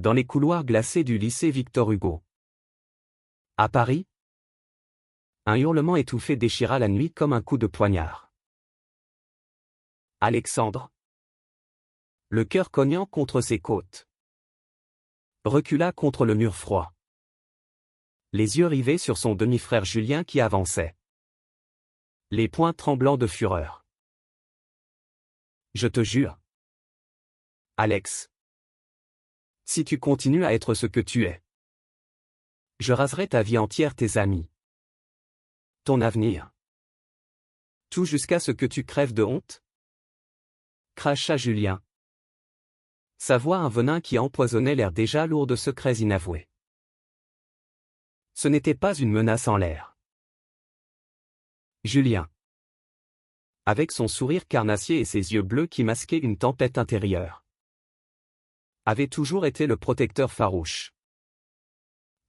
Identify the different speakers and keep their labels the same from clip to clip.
Speaker 1: Dans les couloirs glacés du lycée Victor Hugo. À Paris, un hurlement étouffé déchira la nuit comme un coup de poignard. Alexandre, le cœur cognant contre ses côtes, recula contre le mur froid. Les yeux rivés sur son demi-frère Julien qui avançait. Les poings tremblants de fureur. Je te jure, Alex, si tu continues à être ce que tu es, je raserai ta vie entière, tes amis, ton avenir. Tout jusqu'à ce que tu crèves de honte, cracha Julien. Sa voix un venin qui empoisonnait l'air déjà lourd de secrets inavoués. Ce n'était pas une menace en l'air. Julien, avec son sourire carnassier et ses yeux bleus qui masquaient une tempête intérieure, avait toujours été le protecteur farouche.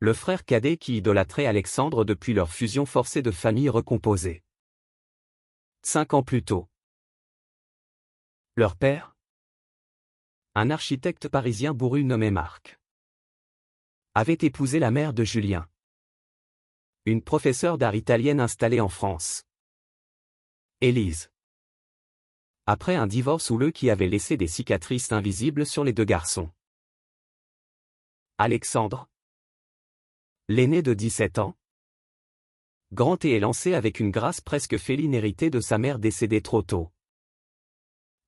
Speaker 1: Le frère cadet qui idolâtrait Alexandre depuis leur fusion forcée de familles recomposées. 5 ans plus tôt. Leur père, un architecte parisien bourru nommé Marc, avait épousé la mère de Julien, une professeure d'art italienne installée en France, Élise. Après un divorce houleux qui avait laissé des cicatrices invisibles sur les deux garçons. Alexandre, l'aîné de 17 ans, grand et élancé avec une grâce presque féline héritée de sa mère décédée trop tôt,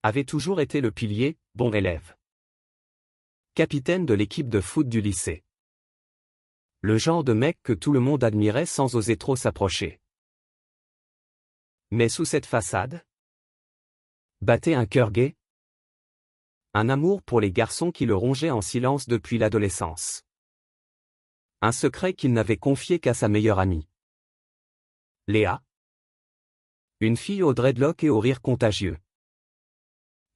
Speaker 1: avait toujours été le pilier, bon élève, capitaine de l'équipe de foot du lycée. Le genre de mec que tout le monde admirait sans oser trop s'approcher. Mais sous cette façade, battait un cœur gai, un amour pour les garçons qui le rongeait en silence depuis l'adolescence. Un secret qu'il n'avait confié qu'à sa meilleure amie, Léa. Une fille aux dreadlocks et au rire contagieux.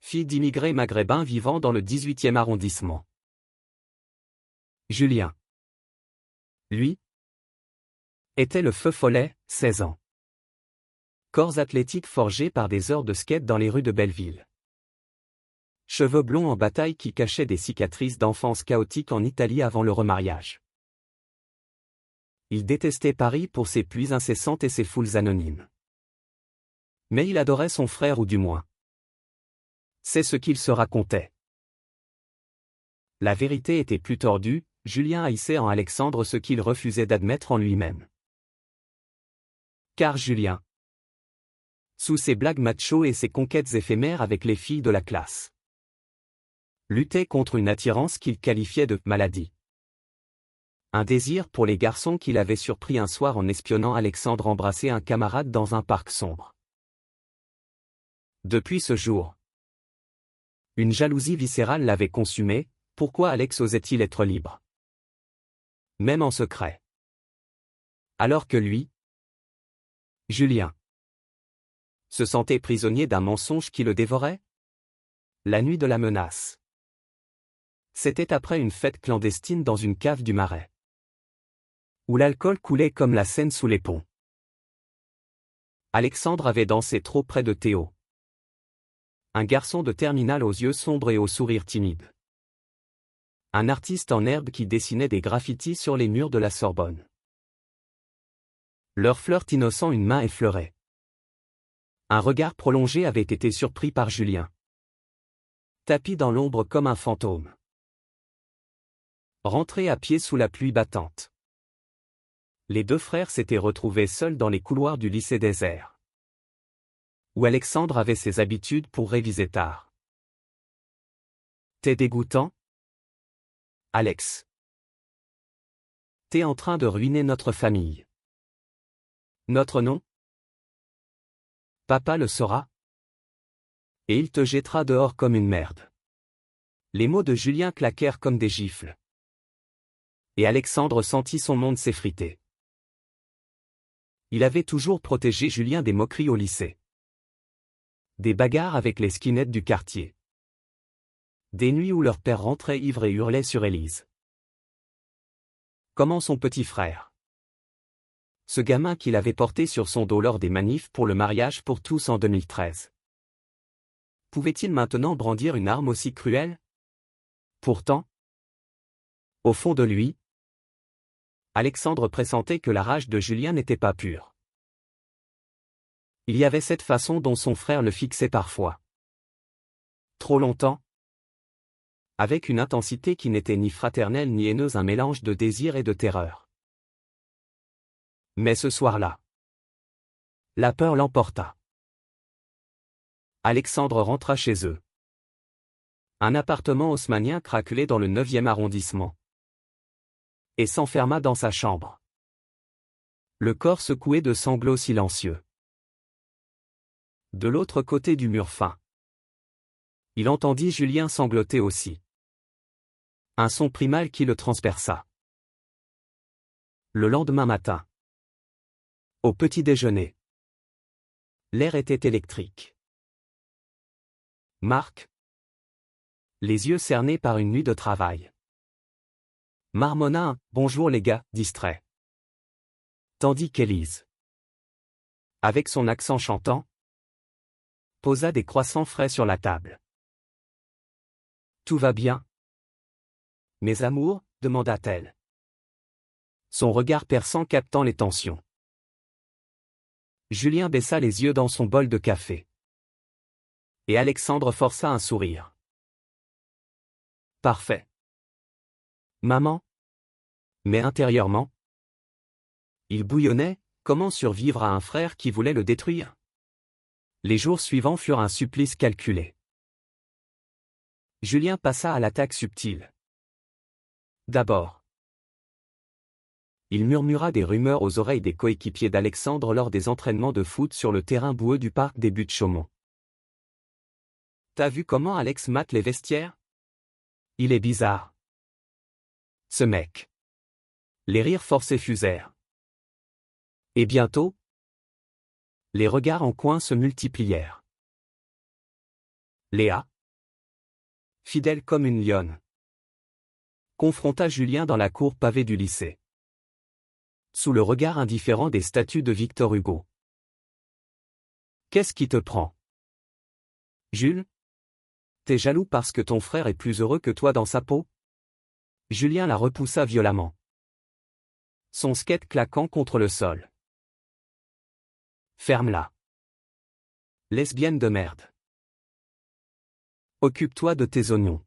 Speaker 1: Fille d'immigrés maghrébins vivant dans le 18e arrondissement. Julien, lui, était le feu follet, 16 ans. Corps athlétique forgé par des heures de skate dans les rues de Belleville. Cheveux blonds en bataille qui cachaient des cicatrices d'enfance chaotique en Italie avant le remariage. Il détestait Paris pour ses pluies incessantes et ses foules anonymes. Mais il adorait son frère ou du moins. C'est ce qu'il se racontait. La vérité était plus tordue, Julien haïssait en Alexandre ce qu'il refusait d'admettre en lui-même. Car Julien, sous ses blagues macho et ses conquêtes éphémères avec les filles de la classe, luttait contre une attirance qu'il qualifiait de « maladie ». Un désir pour les garçons qu'il avait surpris un soir en espionnant Alexandre embrasser un camarade dans un parc sombre. Depuis ce jour, une jalousie viscérale l'avait consumé. Pourquoi Alex osait-il être libre? Même en secret. Alors que lui, Julien, se sentait prisonnier d'un mensonge qui le dévorait? La nuit de la menace. C'était après une fête clandestine dans une cave du Marais, où l'alcool coulait comme la Seine sous les ponts. Alexandre avait dansé trop près de Théo. Un garçon de terminale aux yeux sombres et au sourire timide. Un artiste en herbe qui dessinait des graffitis sur les murs de la Sorbonne. Leur flirt innocent une main effleurée. Un regard prolongé avait été surpris par Julien. Tapi dans l'ombre comme un fantôme. Rentré à pied sous la pluie battante. Les deux frères s'étaient retrouvés seuls dans les couloirs du lycée désert, où Alexandre avait ses habitudes pour réviser tard. T'es dégoûtant, Alex. T'es en train de ruiner notre famille. Notre nom? Papa le saura. Et il te jettera dehors comme une merde. Les mots de Julien claquèrent comme des gifles. Et Alexandre sentit son monde s'effriter. Il avait toujours protégé Julien des moqueries au lycée. Des bagarres avec les skinheads du quartier. Des nuits où leur père rentrait ivre et hurlait sur Élise. Comment son petit frère? Ce gamin qu'il avait porté sur son dos lors des manifs pour le mariage pour tous en 2013. Pouvait-il maintenant brandir une arme aussi cruelle? Pourtant, Au fond de lui, Alexandre pressentait que la rage de Julien n'était pas pure. Il y avait cette façon dont son frère le fixait parfois. Trop longtemps. Avec une intensité qui n'était ni fraternelle ni haineuse, un mélange de désir et de terreur. Mais ce soir-là, la peur l'emporta. Alexandre rentra chez eux. Un appartement haussmannien craquelé dans le 9e arrondissement. Et s'enferma dans sa chambre. Le corps secoué de sanglots silencieux. De l'autre côté du mur fin, il entendit Julien sangloter aussi. Un son primal qui le transperça. Le lendemain matin, au petit déjeuner, l'air était électrique. Marc, les yeux cernés par une nuit de travail, marmonna un « Bonjour les gars » distrait. Tandis qu'Élise, avec son accent chantant, posa des croissants frais sur la table. Tout va bien? Mes amours, demanda-t-elle. Son regard perçant captant les tensions. Julien baissa les yeux dans son bol de café. Et Alexandre força un sourire. Parfait. Maman? Mais intérieurement, il bouillonnait, comment survivre à un frère qui voulait le détruire? Les jours suivants furent un supplice calculé. Julien passa à l'attaque subtile. D'abord, il murmura des rumeurs aux oreilles des coéquipiers d'Alexandre lors des entraînements de foot sur le terrain boueux du parc des Buttes-Chaumont. T'as vu comment Alex mate les vestiaires? Il est bizarre. Ce mec. Les rires forcés fusèrent. Et bientôt, les regards en coin se multiplièrent. Léa, fidèle comme une lionne, confronta Julien dans la cour pavée du lycée. Sous le regard indifférent des statues de Victor Hugo. Qu'est-ce qui te prend? Jules? T'es jaloux parce que ton frère est plus heureux que toi dans sa peau? Julien la repoussa violemment. Son skate claquant contre le sol. Ferme-la. Lesbienne de merde. Occupe-toi de tes oignons.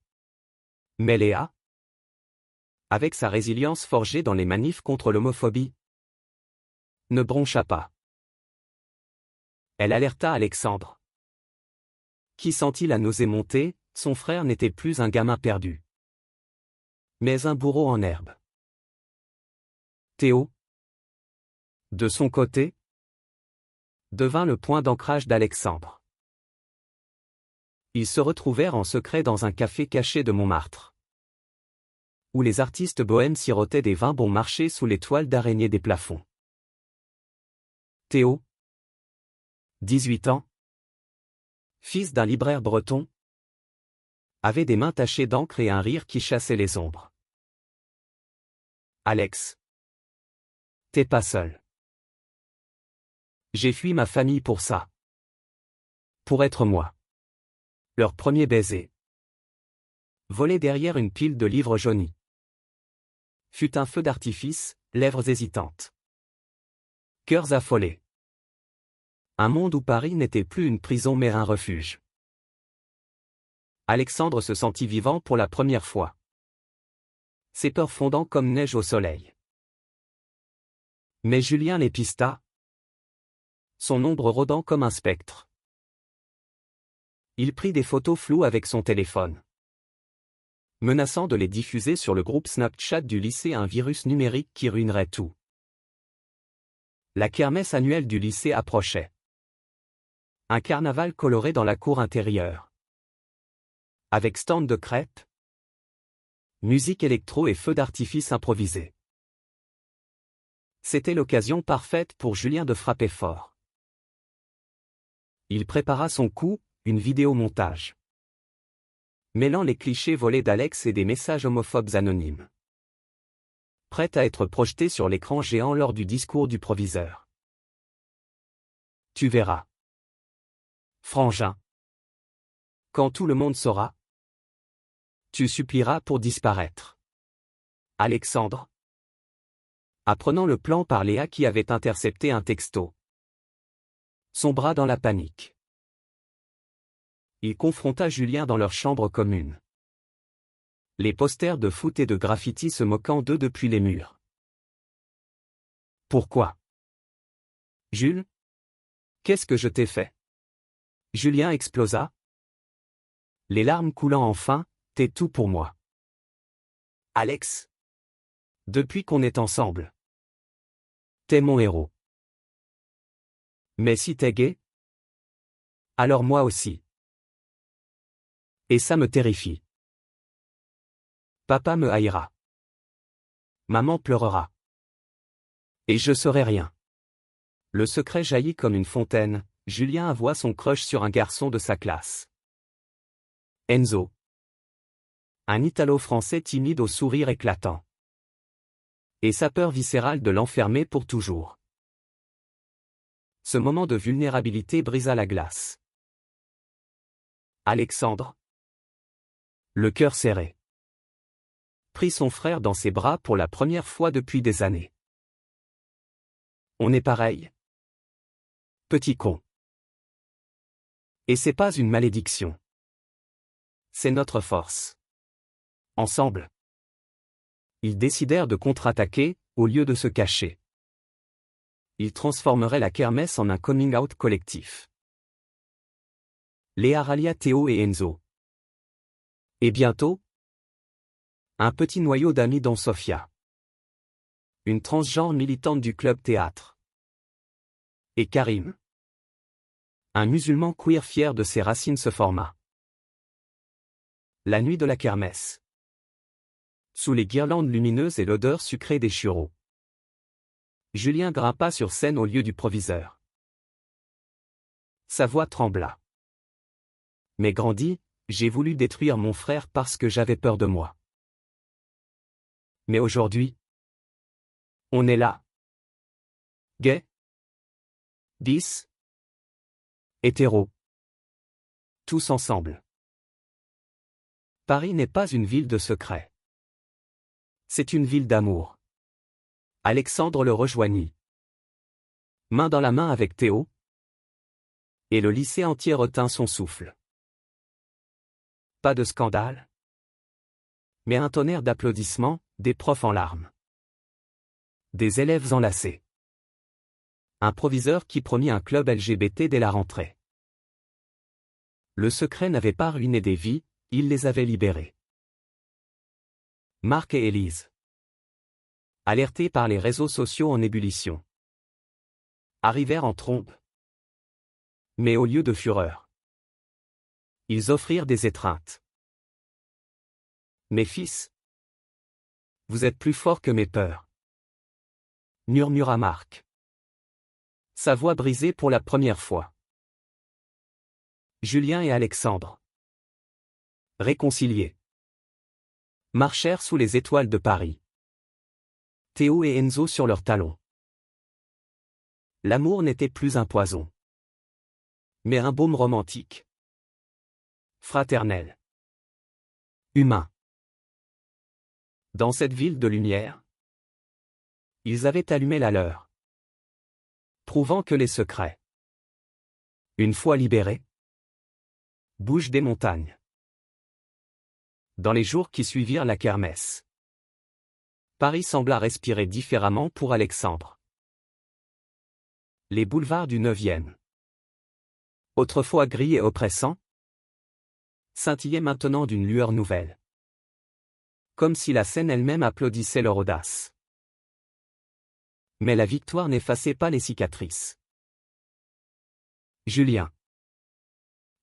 Speaker 1: Mais Léa, avec sa résilience forgée dans les manifs contre l'homophobie, ne broncha pas. Elle alerta Alexandre, qui sentit la nausée monter. Son frère n'était plus un gamin perdu, mais un bourreau en herbe. Théo, de son côté, devint le point d'ancrage d'Alexandre. Ils se retrouvèrent en secret dans un café caché de Montmartre, où les artistes bohèmes sirotaient des vins bon marché sous les toiles d'araignée des plafonds. Théo, 18 ans, fils d'un libraire breton, avait des mains tachées d'encre et un rire qui chassait les ombres. Alex, t'es pas seul. J'ai fui ma famille pour ça. Pour être moi. Leur premier baiser, volé derrière une pile de livres jaunis, fut un feu d'artifice, lèvres hésitantes, cœurs affolés. Un monde où Paris n'était plus une prison mais un refuge. Alexandre se sentit vivant pour la première fois. Ses peurs fondant comme neige au soleil. Mais Julien les pista, son ombre rôdant comme un spectre. Il prit des photos floues avec son téléphone, menaçant de les diffuser sur le groupe Snapchat du lycée, un virus numérique qui ruinerait tout. La kermesse annuelle du lycée approchait. Un carnaval coloré dans la cour intérieure. Avec stand de crêpes, musique électro et feux d'artifice improvisés. C'était l'occasion parfaite pour Julien de frapper fort. Il prépara son coup, une vidéo-montage, mêlant les clichés volés d'Alex et des messages homophobes anonymes, prête à être projetée sur l'écran géant lors du discours du proviseur. Tu verras. Frangin. Quand tout le monde saura, tu supplieras pour disparaître. Alexandre. Apprenant le plan par Léa qui avait intercepté un texto. Son bras dans la panique. Il confronta Julien dans leur chambre commune. Les posters de foot et de graffiti se moquant d'eux depuis les murs. Pourquoi? Jules? Qu'est-ce que je t'ai fait? Julien explosa. Les larmes coulant enfin, t'es tout pour moi. Alex. Depuis qu'on est ensemble. T'es mon héros. Mais si t'es gay? Alors moi aussi. Et ça me terrifie. Papa me haïra. Maman pleurera. Et je saurai rien. Le secret jaillit comme une fontaine, Julien avoua son crush sur un garçon de sa classe. Enzo. Un Italo-français timide au sourire éclatant. Et sa peur viscérale de l'enfermer pour toujours. Ce moment de vulnérabilité brisa la glace. Alexandre. Le cœur serré. Prit son frère dans ses bras pour la première fois depuis des années. On est pareil. Petit con. Et c'est pas une malédiction. C'est notre force. Ensemble. Ils décidèrent de contre-attaquer, au lieu de se cacher. Ils transformeraient la kermesse en un coming-out collectif. Léa rallia Théo et Enzo. Et bientôt, un petit noyau d'amis dont Sophia. Une transgenre militante du club théâtre. Et Karim. Un musulman queer fier de ses racines se forma. La nuit de la kermesse. Sous les guirlandes lumineuses et l'odeur sucrée des churros. Julien grimpa sur scène au lieu du proviseur. Sa voix trembla. Mais grandit, j'ai voulu détruire mon frère parce que j'avais peur de moi. Mais aujourd'hui, on est là. Gay. Bis. Hétéro. Tous ensemble. Paris n'est pas une ville de secrets. C'est une ville d'amour. Alexandre le rejoignit. Main dans la main avec Théo. Et le lycée entier retint son souffle. Pas de scandale. Mais un tonnerre d'applaudissements, des profs en larmes. Des élèves enlacés. Un proviseur qui promit un club LGBT dès la rentrée. Le secret n'avait pas ruiné des vies, il les avait libérées. Marc et Élise. Alertés par les réseaux sociaux en ébullition. Arrivèrent en trombe. Mais au lieu de fureur, ils offrirent des étreintes. Mes fils, vous êtes plus forts que mes peurs, murmura Marc. Sa voix brisée pour la première fois. Julien et Alexandre, réconciliés, marchèrent sous les étoiles de Paris. Théo et Enzo sur leurs talons. L'amour n'était plus un poison, mais un baume romantique. Fraternel. Humain. Dans cette ville de lumière, ils avaient allumé la leur. Prouvant que les secrets, une fois libérés, bougent des montagnes. Dans les jours qui suivirent la kermesse, Paris sembla respirer différemment pour Alexandre. Les boulevards du 9e, autrefois gris et oppressants, scintillaient maintenant d'une lueur nouvelle. Comme si la scène elle-même applaudissait leur audace. Mais la victoire n'effaçait pas les cicatrices. Julien,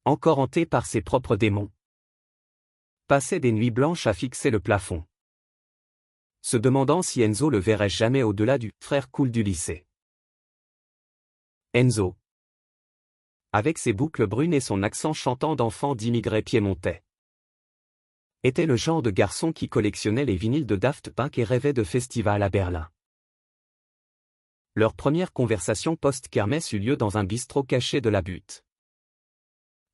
Speaker 1: encore hanté par ses propres démons, passait des nuits blanches à fixer le plafond, se demandant si Enzo le verrait jamais au-delà du frère cool du lycée. Enzo, avec ses boucles brunes et son accent chantant d'enfant d'immigrés piémontais, était le genre de garçon qui collectionnait les vinyles de Daft Punk et rêvait de festivals à Berlin. Leur première conversation post-kermesse eut lieu dans un bistrot caché de la butte,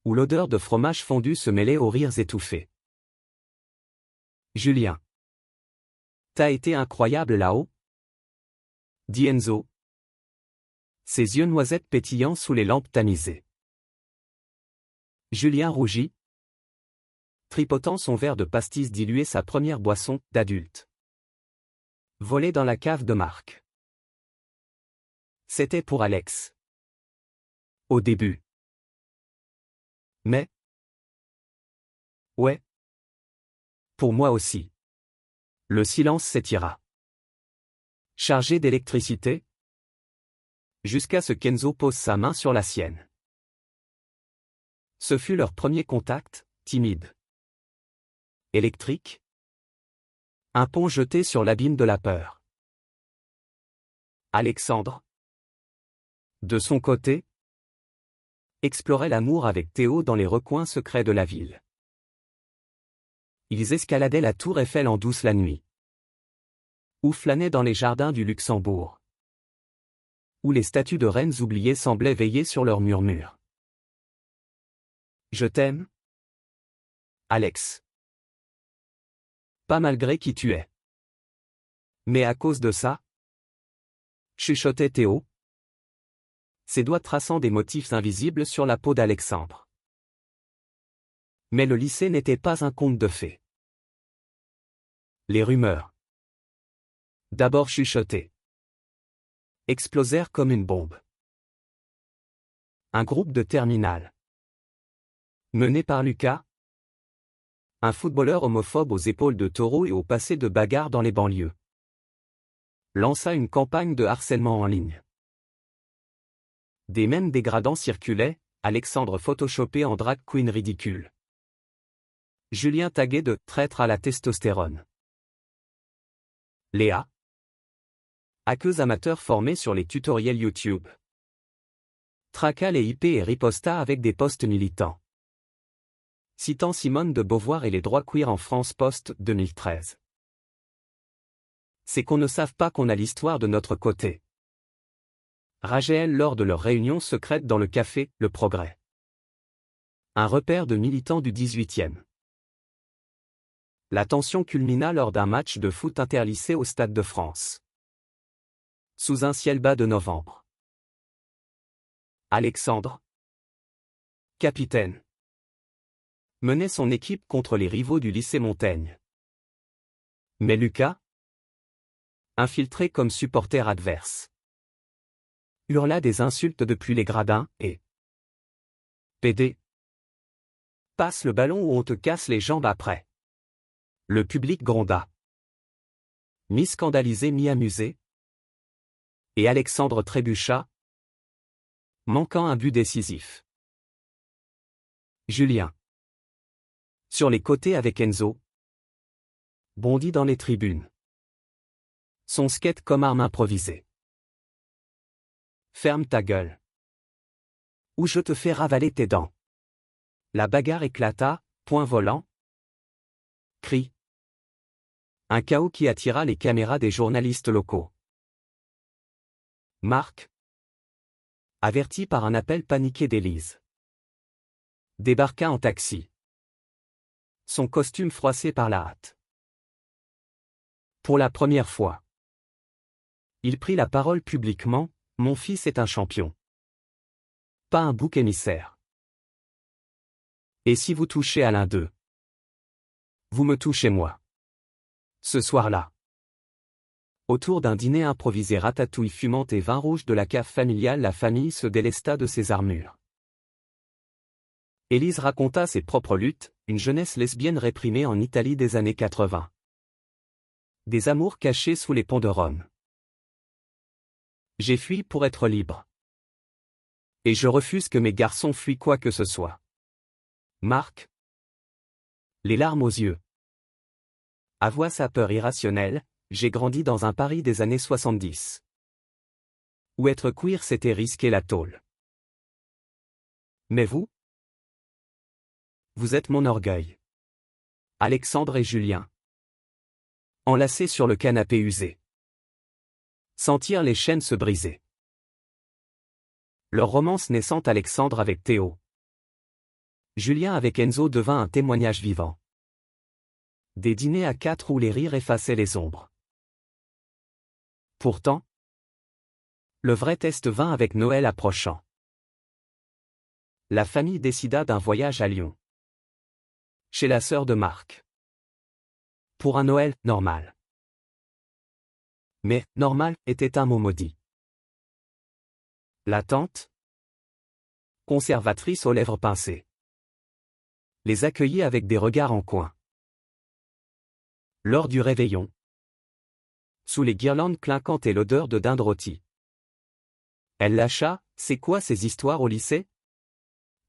Speaker 1: où l'odeur de fromage fondu se mêlait aux rires étouffés. Julien. T'as été incroyable là-haut, dit Enzo. Ses yeux noisettes pétillants sous les lampes tamisées. Julien rougit, tripotant son verre de pastis dilué, sa première boisson d'adulte. Volé dans la cave de Marc. C'était pour Alex. Au début. Mais. Ouais. Pour moi aussi. Le silence s'étira. Chargé d'électricité. Jusqu'à ce qu'Enzo pose sa main sur la sienne. Ce fut leur premier contact, timide. Électrique. Un pont jeté sur l'abîme de la peur. Alexandre, de son côté, explorait l'amour avec Théo dans les recoins secrets de la ville. Ils escaladaient la tour Eiffel en douce la nuit. Ou flânaient dans les jardins du Luxembourg. Où les statues de reines oubliées semblaient veiller sur leurs murmures. Je t'aime, Alex. Pas malgré qui tu es. Mais à cause de ça, chuchotait Théo, ses doigts traçant des motifs invisibles sur la peau d'Alexandre. Mais le lycée n'était pas un conte de fées. Les rumeurs, d'abord chuchotées, explosèrent comme une bombe. Un groupe de terminale, mené par Lucas, un footballeur homophobe aux épaules de taureau et au passé de bagarre dans les banlieues, lança une campagne de harcèlement en ligne. Des mèmes dégradants circulaient, Alexandre photoshopé en drag queen ridicule. Julien tagué de « traître à la testostérone ». Léa, hackeuse amateur formée sur les tutoriels YouTube, traqua les IP et riposta avec des posts militants. Citant Simone de Beauvoir et les droits queer en France post 2013. C'est qu'on ne savent pas qu'on a l'histoire de notre côté. Rageait-elle lors de leur réunion secrète dans le café, Le Progrès. Un repère de militants du 18e. La tension culmina lors d'un match de foot interlycée au Stade de France. Sous un ciel bas de novembre. Alexandre, capitaine, menait son équipe contre les rivaux du lycée Montaigne. Mais Lucas, infiltré comme supporter adverse, hurla des insultes depuis les gradins et PD. Passe le ballon ou on te casse les jambes après. Le public gronda. Mi-scandalisé, mi-amusé. Et Alexandre trébucha, manquant un but décisif. Julien, sur les côtés avec Enzo, bondit dans les tribunes. Son skate comme arme improvisée. Ferme ta gueule. Ou je te fais ravaler tes dents. La bagarre éclata, point volant. Cri. Un chaos qui attira les caméras des journalistes locaux. Marc, averti par un appel paniqué d'Élise, débarqua en taxi. Son costume froissé par la hâte. Pour la première fois, il prit la parole publiquement. Mon fils est un champion. Pas un bouc émissaire. Et si vous touchez à l'un d'eux, vous me touchez moi. Ce soir-là, autour d'un dîner improvisé ratatouille fumante et vin rouge de la cave familiale, la famille se délesta de ses armures. Élise raconta ses propres luttes, une jeunesse lesbienne réprimée en Italie des années 80. Des amours cachés sous les ponts de Rome. J'ai fui pour être libre. Et je refuse que mes garçons fuient quoi que ce soit. Marc, les larmes aux yeux, avoua sa peur irrationnelle. J'ai grandi dans un Paris des années 70. Où être queer c'était risquer la tôle. Mais vous êtes mon orgueil. Alexandre et Julien. Enlacés sur le canapé usé. Sentir les chaînes se briser. Leur romance naissante, Alexandre avec Théo, Julien avec Enzo, devint un témoignage vivant. Des dîners à quatre où les rires effaçaient les ombres. Pourtant, le vrai test vint avec Noël approchant. La famille décida d'un voyage à Lyon, chez la sœur de Marc. Pour un Noël normal. Mais normal était un mot maudit. La tante, conservatrice aux lèvres pincées, les accueillit avec des regards en coin. Lors du réveillon, sous les guirlandes clinquantes et l'odeur de dinde rôtie, elle lâcha: « C'est quoi ces histoires au lycée?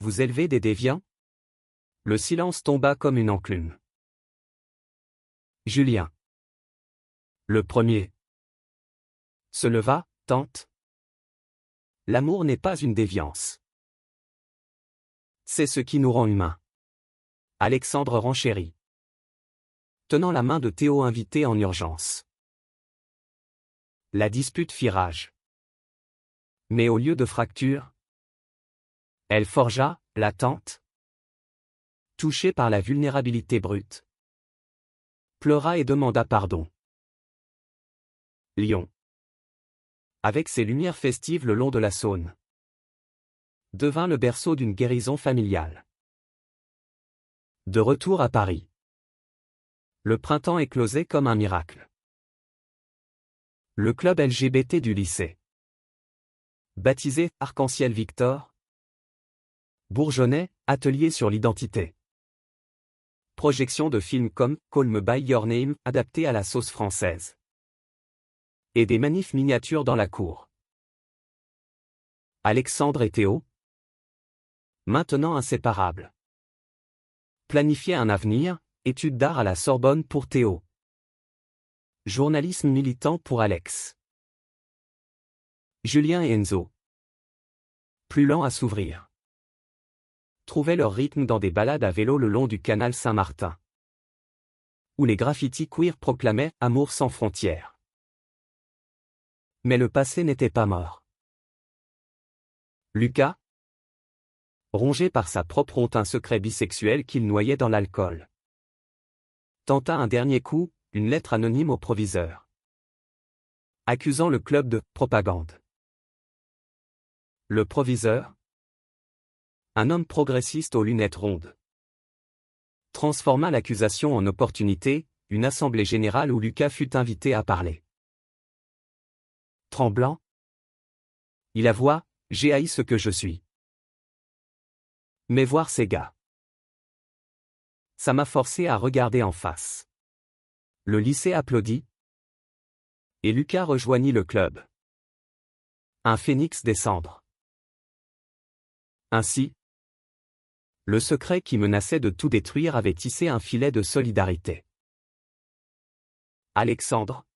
Speaker 1: Vous élevez des déviants ?» Le silence tomba comme une enclume. Julien, le premier, se leva: « Tante, l'amour n'est pas une déviance. C'est ce qui nous rend humains. » Alexandre renchérit, tenant la main de Théo invité en urgence. La dispute fit rage. Mais au lieu de fracture, elle forgea. La tante, touchée par la vulnérabilité brute, pleura et demanda pardon. Lyon, avec ses lumières festives le long de la Saône, devint le berceau d'une guérison familiale. De retour à Paris, le printemps éclosait comme un miracle. Le club LGBT du lycée, baptisé Arc-en-Ciel Victor, bourgeonnait, atelier sur l'identité. Projection de films comme Call Me By Your Name, adapté à la sauce française. Et des manifs miniatures dans la cour. Alexandre et Théo, maintenant inséparables, planifiaient un avenir, études d'art à la Sorbonne pour Théo. Journalisme militant pour Alex. Julien et Enzo, plus lents à s'ouvrir, trouvaient leur rythme dans des balades à vélo le long du canal Saint-Martin, où les graffitis queer proclamaient « Amour sans frontières ». Mais le passé n'était pas mort. Lucas, rongé par sa propre honte, un secret bisexuel qu'il noyait dans l'alcool, tenta un dernier coup, une lettre anonyme au proviseur, accusant le club de « propagande ». Le proviseur, un homme progressiste aux lunettes rondes, transforma l'accusation en opportunité, une assemblée générale où Lucas fut invité à parler. Tremblant, il avoua: « J'ai haï ce que je suis. Mais voir ces gars, ça m'a forcé à regarder en face. » Le lycée applaudit, et Lucas rejoignit le club. Un phénix des cendres. Ainsi, le secret qui menaçait de tout détruire avait tissé un filet de solidarité. Alexandre,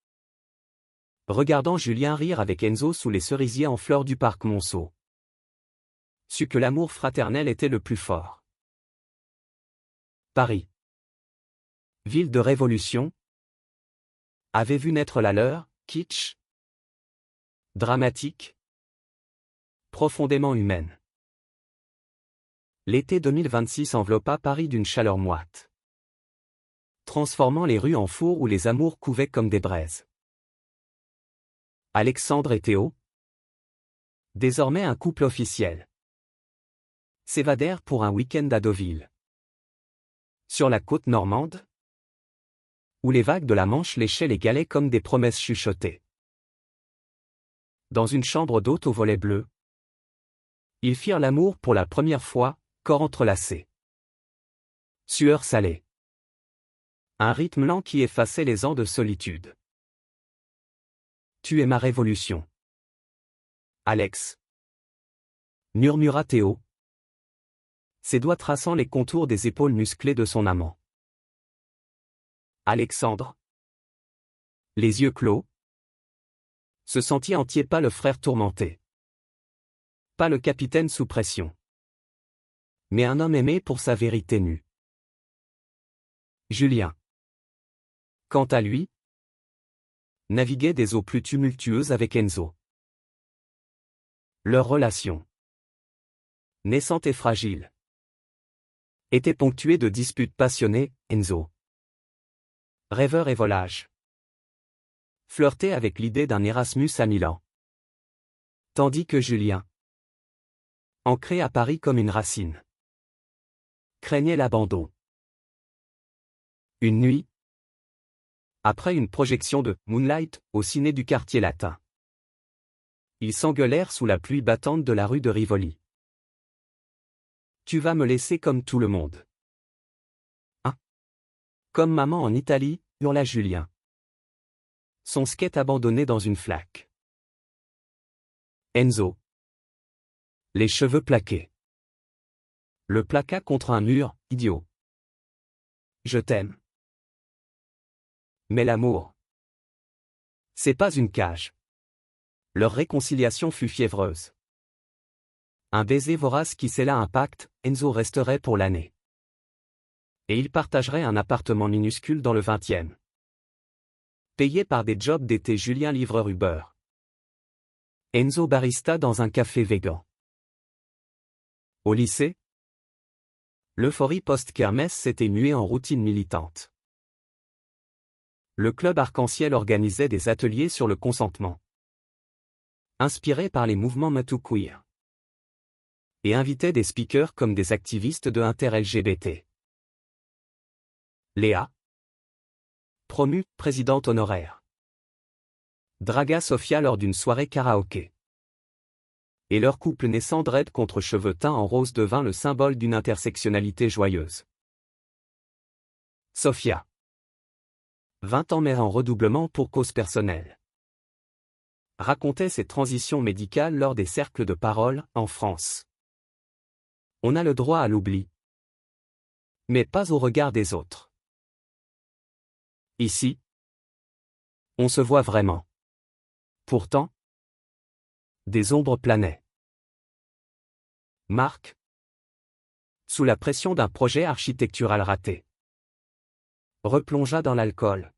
Speaker 1: regardant Julien rire avec Enzo sous les cerisiers en fleurs du parc Monceau, sut que l'amour fraternel était le plus fort. Paris, ville de révolution, avait vu naître la leur, kitsch, dramatique, profondément humaine. L'été 2026 enveloppa Paris d'une chaleur moite, transformant les rues en fours où les amours couvaient comme des braises. Alexandre et Théo, désormais un couple officiel, s'évadèrent pour un week-end à Deauville, sur la côte normande, où les vagues de la Manche léchaient les galets comme des promesses chuchotées. Dans une chambre d'hôte aux volets bleus, ils firent l'amour pour la première fois, corps entrelacés. Sueur salée. Un rythme lent qui effaçait les ans de solitude. Tu es ma révolution, Alex, murmura Théo, ses doigts traçant les contours des épaules musclées de son amant. Alexandre, les yeux clos, se sentit entier, pas le frère tourmenté, pas le capitaine sous pression, mais un homme aimé pour sa vérité nue. Julien, quant à lui, naviguait des eaux plus tumultueuses avec Enzo. Leur relation, naissante et fragile, était ponctuée de disputes passionnées. Enzo, rêveur et volage, flirtait avec l'idée d'un Erasmus à Milan. Tandis que Julien, ancré à Paris comme une racine, craignait l'abandon. Une nuit, après une projection de Moonlight au ciné du quartier latin, ils s'engueulèrent sous la pluie battante de la rue de Rivoli. « Tu vas me laisser comme tout le monde. Hein? Comme maman en Italie, hurla Julien. Son skate abandonné dans une flaque. Enzo, les cheveux plaqués, le plaqua contre un mur, idiot. Je t'aime. Mais l'amour, c'est pas une cage. Leur réconciliation fut fiévreuse. Un baiser vorace qui scella un pacte, Enzo resterait pour l'année. Et ils partageraient un appartement minuscule dans le 20e. Payé par des jobs d'été, Julien livreur Uber. Enzo barista dans un café végan. Au lycée, l'euphorie post-kermesse s'était muée en routine militante. Le club arc-en-ciel organisait des ateliers sur le consentement, inspirés par les mouvements MeToo queer, et invitait des speakers comme des activistes de inter-LGBT. Léa, promue présidente honoraire, draga Sofia lors d'une soirée karaoké. Et leur couple naissant dread contre cheveux teints en rose devint le symbole d'une intersectionnalité joyeuse. Sofia, 20 ans mère en redoublement pour cause personnelle, racontait ses transitions médicales lors des cercles de parole en France. On a le droit à l'oubli, mais pas au regard des autres. Ici, on se voit vraiment. Pourtant, des ombres planaient. Marc, sous la pression d'un projet architectural raté, replongea dans l'alcool.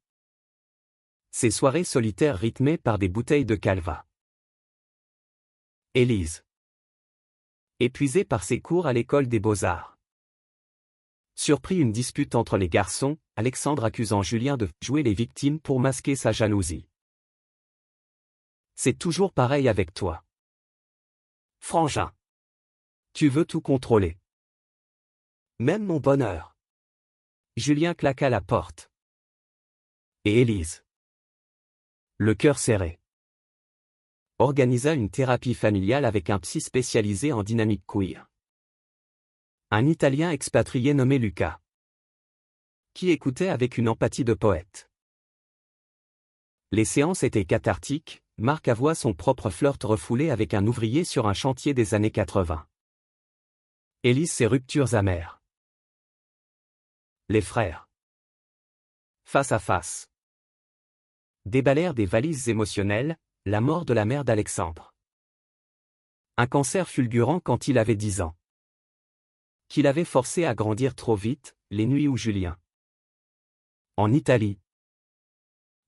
Speaker 1: Ses soirées solitaires rythmées par des bouteilles de Calva. Élise, épuisée par ses cours à l'école des beaux-arts, surprit une dispute entre les garçons, Alexandre accusant Julien de jouer les victimes pour masquer sa jalousie. C'est toujours pareil avec toi. Frangin. Tu veux tout contrôler. Même mon bonheur. Julien claqua la porte. Et Élise, le cœur serré, organisa une thérapie familiale avec un psy spécialisé en dynamique queer. Un Italien expatrié nommé Luca, qui écoutait avec une empathie de poète. Les séances étaient cathartiques, Marc avoua son propre flirt refoulé avec un ouvrier sur un chantier des années 80. Élise ses ruptures amères. Les frères, face à face, déballèrent des valises émotionnelles, la mort de la mère d'Alexandre. Un cancer fulgurant quand il avait 10 ans. Qu'il avait forcé à grandir trop vite, les nuits où Julien, en Italie,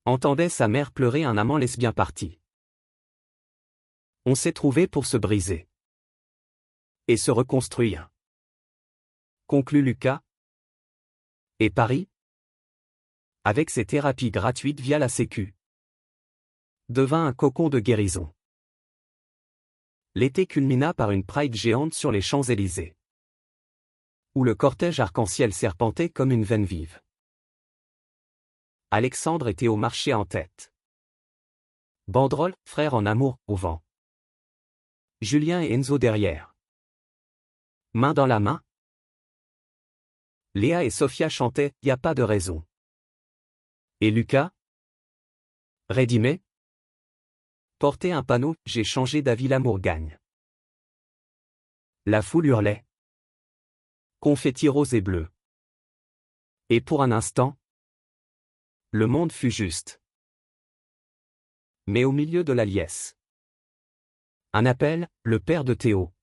Speaker 1: entendait sa mère pleurer un amant lesbien parti. On s'est trouvé pour se briser. Et se reconstruire. Conclut Lucas. Et Paris, avec ses thérapies gratuites via la Sécu, devint un cocon de guérison. L'été culmina par une Pride géante sur les Champs-Élysées, où le cortège arc-en-ciel serpentait comme une veine vive. Alexandre était au marché en tête. Banderole, frère en amour, au vent. Julien et Enzo derrière. Main dans la main. Léa et Sofia chantaient « Y a pas de raison ». Et Lucas, rédimé, portait un panneau « J'ai changé d'avis, l'amour gagne ». La foule hurlait. Confetti rose et bleu. Et pour un instant, le monde fut juste. Mais au milieu de la liesse, un appel, le père de Théo,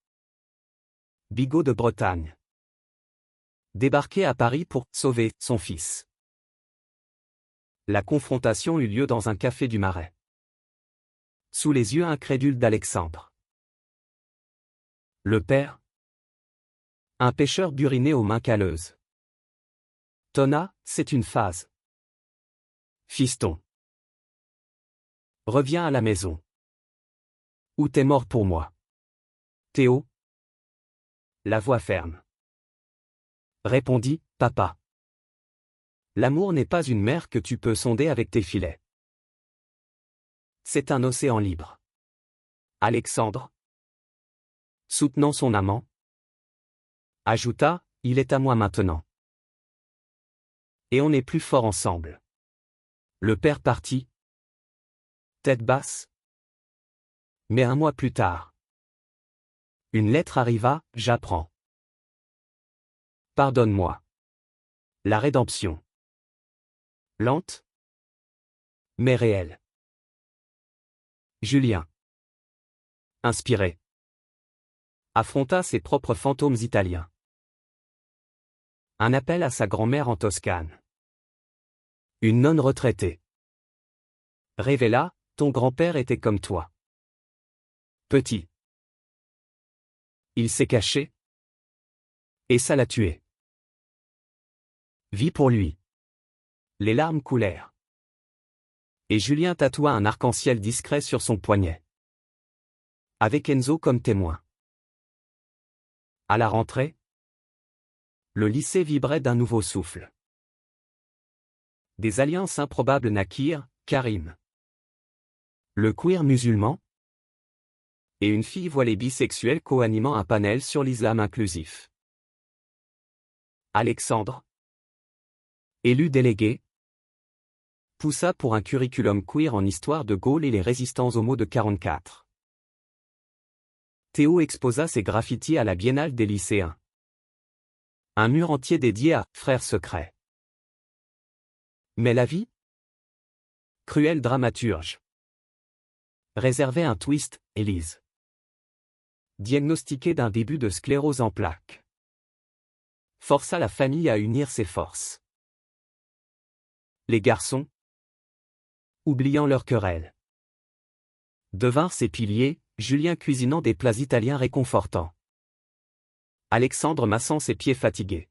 Speaker 1: Bigot de Bretagne, débarquait à Paris pour sauver son fils. La confrontation eut lieu dans un café du Marais, sous les yeux incrédules d'Alexandre. Le père, un pêcheur buriné aux mains calleuses. Tonna, c'est une phase. Fiston. Reviens à la maison. Ou t'es mort pour moi. Théo. La voix ferme. Répondit, papa. L'amour n'est pas une mer que tu peux sonder avec tes filets. C'est un océan libre. Alexandre, soutenant son amant, ajouta, il est à moi maintenant. Et on est plus fort ensemble. Le père partit, tête basse. Mais un mois plus tard, une lettre arriva, j'apprends. Pardonne-moi. La rédemption. Lente, mais réelle. Julien, inspiré, affronta ses propres fantômes italiens. Un appel à sa grand-mère en Toscane. Une nonne retraitée. Révéla, ton grand-père était comme toi. Petit. Il s'est caché. Et ça l'a tué. Vis pour lui. Les larmes coulèrent. Et Julien tatoua un arc-en-ciel discret sur son poignet. Avec Enzo comme témoin. À la rentrée, le lycée vibrait d'un nouveau souffle. Des alliances improbables naquirent, Karim. Le queer musulman. Et une fille voilée bisexuelle co-animant un panel sur l'islam inclusif. Alexandre, élu délégué, poussa pour un curriculum queer en histoire de Gaulle et les résistants homos de 44. Théo exposa ses graffitis à la Biennale des lycéens. Un mur entier dédié à « Frères secrets ». Mais la vie ? Cruel dramaturge. Réservait un twist, Élise. Diagnostiquée d'un début de sclérose en plaques. Força la famille à unir ses forces. Les garçons, oubliant leur querelle, devinrent ses piliers, Julien cuisinant des plats italiens réconfortants. Alexandre massant ses pieds fatigués.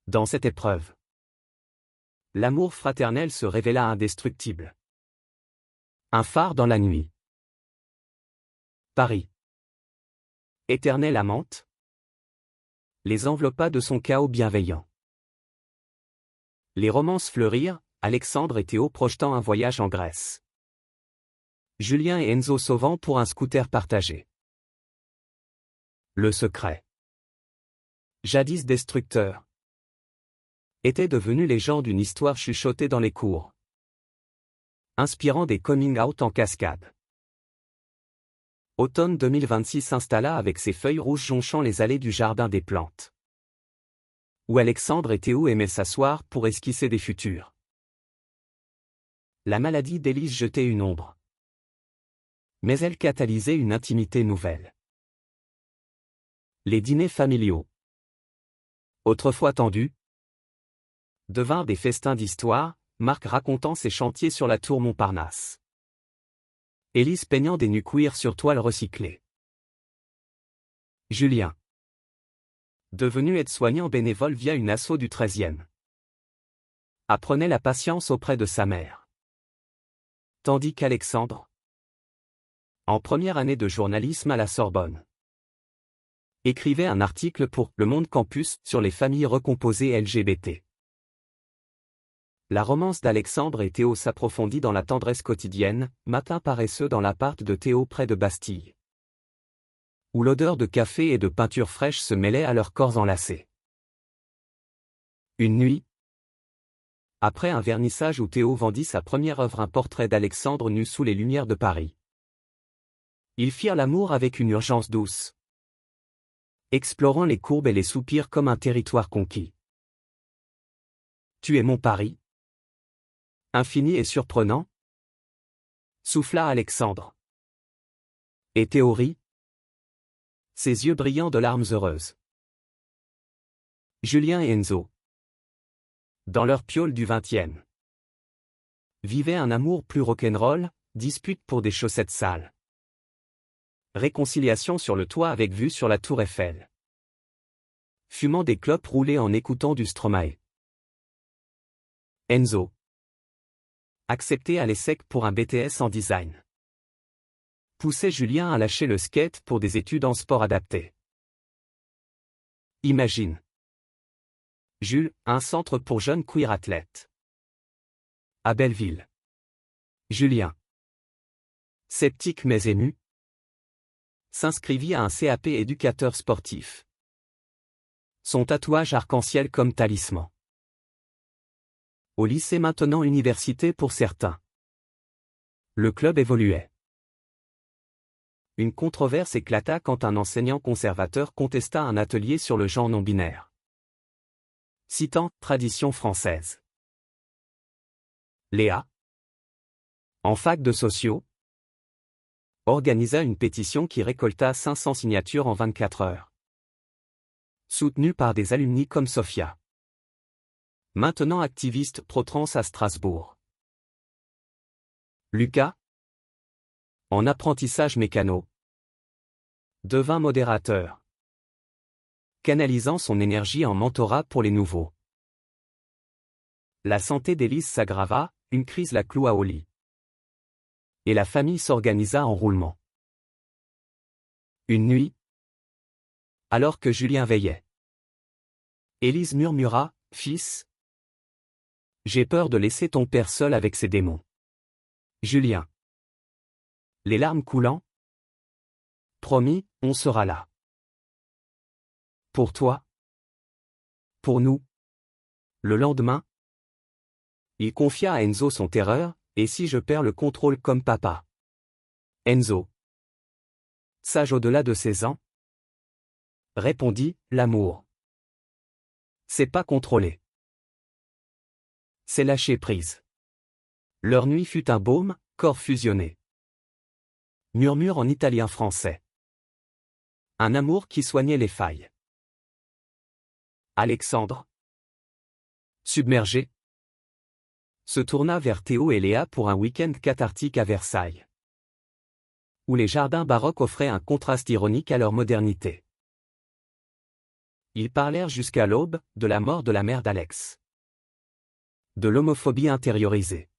Speaker 1: Dans cette épreuve, l'amour fraternel se révéla indestructible. Un phare dans la nuit. Paris. Éternelle amante, les enveloppa de son chaos bienveillant. Les romances fleurirent, Alexandre et Théo projetant un voyage en Grèce. Julien et Enzo sauvant pour un scooter partagé. Le secret, jadis destructeur, était devenu légende d'une histoire chuchotée dans les cours, inspirant des coming out en cascade. Automne 2026 s'installa avec ses feuilles rouges jonchant les allées du jardin des plantes, où Alexandre et Théo aimaient s'asseoir pour esquisser des futurs. La maladie d'Élise jetait une ombre. Mais elle catalysait une intimité nouvelle. Les dîners familiaux, autrefois tendus, devinrent des festins d'histoire, Marc racontant ses chantiers sur la tour Montparnasse. Élise peignant des nus queer sur toile recyclée. Julien, devenu aide-soignant bénévole via une asso du 13e, apprenait la patience auprès de sa mère. Tandis qu'Alexandre, en première année de journalisme à la Sorbonne, écrivait un article pour Le Monde Campus sur les familles recomposées LGBT. La romance d'Alexandre et Théo s'approfondit dans la tendresse quotidienne, matin paresseux dans l'appart de Théo près de Bastille, où l'odeur de café et de peinture fraîche se mêlait à leurs corps enlacés. Une nuit, après un vernissage où Théo vendit sa première œuvre, un portrait d'Alexandre nu sous les lumières de Paris, ils firent l'amour avec une urgence douce, explorant les courbes et les soupirs comme un territoire conquis. Tu es mon Paris ? Infini et surprenant ? Souffla Alexandre. Et Théo rit, ses yeux brillants de larmes heureuses. Julien et Enzo, dans leur piole du 20e, vivaient un amour plus rock'n'roll, dispute pour des chaussettes sales. Réconciliation sur le toit avec vue sur la tour Eiffel. Fumant des clopes roulées en écoutant du Stromae. Enzo, Accepté à l'ESSEC pour un BTS en design. Poussait Julien à lâcher le skate pour des études en sport adapté. Imagine. Jules, un centre pour jeunes queer athlètes. À Belleville. Julien. Sceptique mais ému. S'inscrivit à un CAP éducateur sportif. Son tatouage arc-en-ciel comme talisman. Au lycée maintenant université pour certains. Le club évoluait. Une controverse éclata quand un enseignant conservateur contesta un atelier sur le genre non-binaire. Citant « tradition française ». Léa, en fac de sociaux, organisa une pétition qui récolta 500 signatures en 24 heures. Soutenue par des alumni comme Sophia. Maintenant activiste pro-trans à Strasbourg. Lucas, en apprentissage mécano, devint modérateur, canalisant son énergie en mentorat pour les nouveaux. La santé d'Élise s'aggrava, une crise la cloua au lit. Et la famille s'organisa en roulement. Une nuit, alors que Julien veillait, Élise murmura, « Fils, j'ai peur de laisser ton père seul avec ses démons. » Julien. Les larmes coulant. « Promis, on sera là. Pour toi. Pour nous. » Le lendemain, il confia à Enzo son terreur, « Et si je perds le contrôle comme papa ?» Enzo, sage au-delà de ses ans, répondit, « L'amour. C'est pas contrôler. C'est lâcher prise. » Leur nuit fut un baume, corps fusionnés. Murmure en italien-français. Un amour qui soignait les failles. Alexandre, submergé, se tourna vers Théo et Léa pour un week-end cathartique à Versailles, où les jardins baroques offraient un contraste ironique à leur modernité. Ils parlèrent jusqu'à l'aube, de la mort de la mère d'Alex. De l'homophobie intériorisée.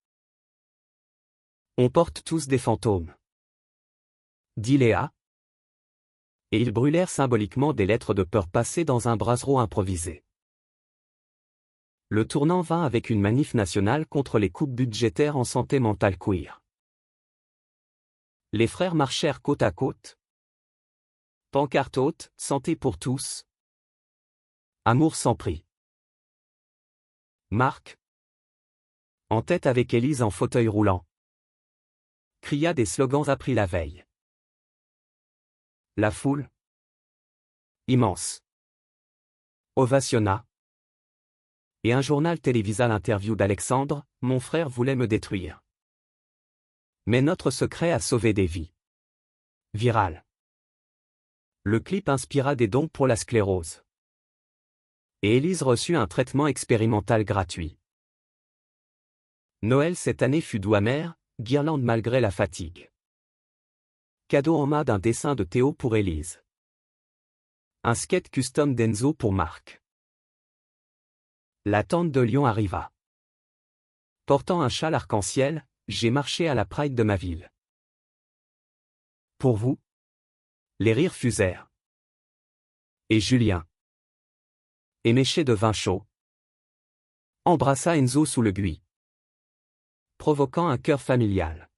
Speaker 1: On porte tous des fantômes, dit Léa. Et ils brûlèrent symboliquement des lettres de peur passées dans un brasero improvisé. Le tournant vint avec une manif nationale contre les coupes budgétaires en santé mentale queer. Les frères marchèrent côte à côte. Pancarte haute, santé pour tous. Amour sans prix. Marc, en tête avec Élise en fauteuil roulant, cria des slogans appris la veille. La foule, immense, ovationna. Et un journal télévisa l'interview d'Alexandre, « Mon frère voulait me détruire. Mais notre secret a sauvé des vies. » Viral. Le clip inspira des dons pour la sclérose. Et Élise reçut un traitement expérimental gratuit. Noël cette année fut doux amer, guirlande malgré la fatigue. Cadeau en mode d'un dessin de Théo pour Élise. Un skate custom d'Enzo pour Marc. La tante de Lyon arriva. Portant un châle arc-en-ciel, j'ai marché à la Pride de ma ville. Pour vous? Les rires fusèrent. Et Julien, éméché de vin chaud, embrassa Enzo sous le buis, provoquant un cœur familial.